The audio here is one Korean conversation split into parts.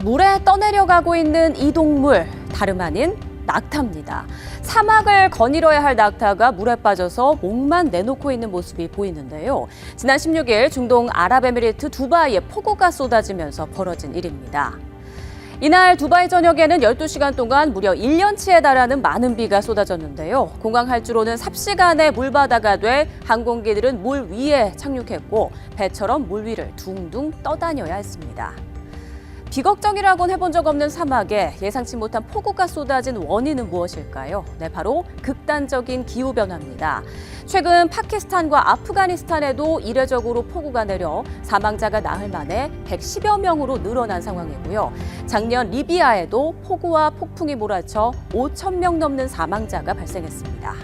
물에 떠내려가고 있는 이 동물, 다름 아닌 낙타입니다. 사막을 거닐어야 할 낙타가 물에 빠져서 목만 내놓고 있는 모습이 보이는데요. 지난 16일 중동 아랍에미리트 두바이에 폭우가 쏟아지면서 벌어진 일입니다. 이날 두바이 전역에는 12시간 동안 무려 1년치에 달하는 많은 비가 쏟아졌는데요. 공항 활주로는 삽시간에 물바다가 돼 항공기들은 물 위에 착륙했고 배처럼 물 위를 둥둥 떠다녀야 했습니다. 비걱정이라고는 해본 적 없는 사막에 예상치 못한 폭우가 쏟아진 원인은 무엇일까요? 네, 바로 극단적인 기후변화입니다. 최근 파키스탄과 아프가니스탄에도 이례적으로 폭우가 내려 사망자가 나흘 만에 110여 명으로 늘어난 상황이고요. 작년 리비아에도 폭우와 폭풍이 몰아쳐 5천 명 넘는 사망자가 발생했습니다.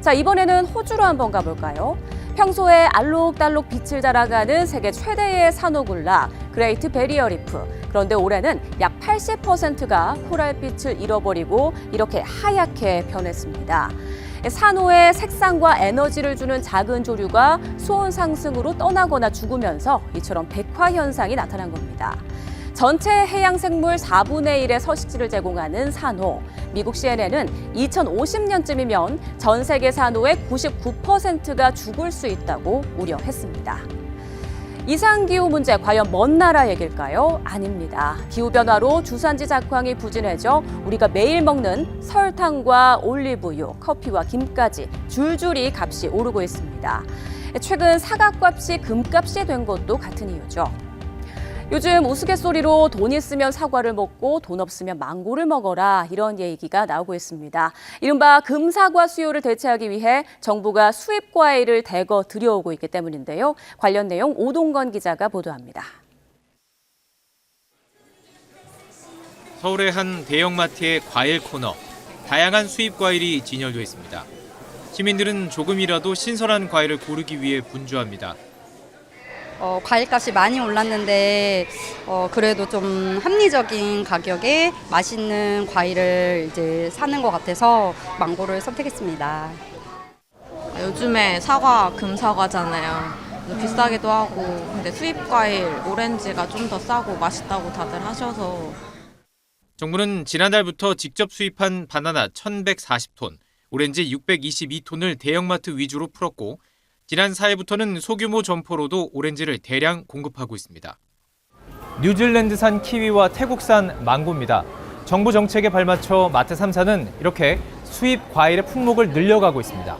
자, 이번에는 호주로 한번 가볼까요? 평소에 알록달록 빛을 달아가는 세계 최대의 산호군락, 그레이트 베리어 리프. 그런데 올해는 약 80%가 코랄빛을 잃어버리고 이렇게 하얗게 변했습니다. 산호에 색상과 에너지를 주는 작은 조류가 수온 상승으로 떠나거나 죽으면서 이처럼 백화 현상이 나타난 겁니다. 전체 해양 생물 4분의 1의 서식지를 제공하는 산호. 미국 CNN은 2050년쯤이면 전 세계 산호의 99%가 죽을 수 있다고 우려했습니다. 이상기후 문제 과연 먼 나라 얘기일까요? 아닙니다. 기후변화로 주산지 작황이 부진해져 우리가 매일 먹는 설탕과 올리브유, 커피와 김까지 줄줄이 값이 오르고 있습니다. 최근 사각값이 금값이 된 것도 같은 이유죠. 요즘 우스갯소리로 돈 있으면 사과를 먹고 돈 없으면 망고를 먹어라 이런 얘기가 나오고 있습니다. 이른바 금사과 수요를 대체하기 위해 정부가 수입 과일을 대거 들여오고 있기 때문인데요. 관련 내용 오동건 기자가 보도합니다. 서울의 한 대형마트의 과일 코너. 다양한 수입 과일이 진열돼 있습니다. 시민들은 조금이라도 신선한 과일을 고르기 위해 분주합니다. 과일값이 많이 올랐는데 그래도 좀 합리적인 가격에 맛있는 과일을 이제 사는 것 같아서 망고를 선택했습니다. 요즘에 사과 금사과잖아요. 비싸기도 하고 근데 수입 과일 오렌지가 좀 더 싸고 맛있다고 다들 하셔서. 정부는 지난달부터 직접 수입한 바나나 1,140톤, 오렌지 622톤을 대형마트 위주로 풀었고 지난 4일부터는 소규모 점포로도 오렌지를 대량 공급하고 있습니다. 뉴질랜드산 키위와 태국산 망고입니다. 정부 정책에 발맞춰 마트 3사는 이렇게 수입 과일의 품목을 늘려가고 있습니다.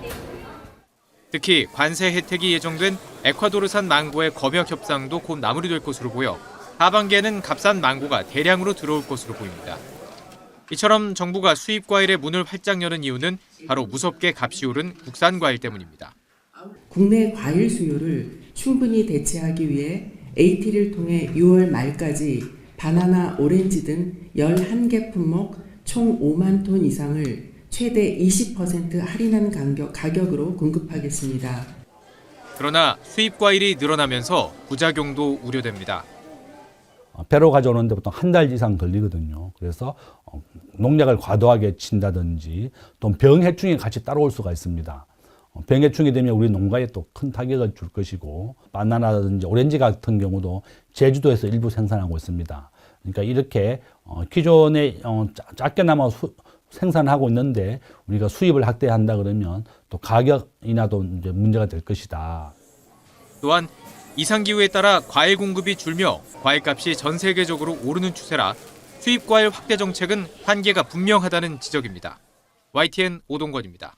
특히 관세 혜택이 예정된 에콰도르산 망고의 검역 협상도 곧 마무리될 것으로 보여 하반기에는 값싼 망고가 대량으로 들어올 것으로 보입니다. 이처럼 정부가 수입 과일의 문을 활짝 여는 이유는 바로 무섭게 값이 오른 국산 과일 때문입니다. 국내 과일 수요를 충분히 대체하기 위해 AT를 통해 6월 말까지 바나나, 오렌지 등 11개 품목 총 5만 톤 이상을 최대 20% 할인한 가격으로 공급하겠습니다. 그러나 수입 과일이 늘어나면서 부작용도 우려됩니다. 배로 가져오는데 보통 한 달 이상 걸리거든요. 그래서 농약을 과도하게 친다든지 또 병해충이 같이 따라올 수가 있습니다. 병해충이 되면 우리 농가에 또 큰 타격을 줄 것이고 바나나라든지 오렌지 같은 경우도 제주도에서 일부 생산하고 있습니다. 그러니까 이렇게 기존에 작게나마 생산하고 있는데 우리가 수입을 확대한다 그러면 또 가격이나도 이제 문제가 될 것이다. 또한 이상기후에 따라 과일 공급이 줄며 과일값이 전 세계적으로 오르는 추세라 수입 과일 확대 정책은 한계가 분명하다는 지적입니다. YTN 오동건입니다.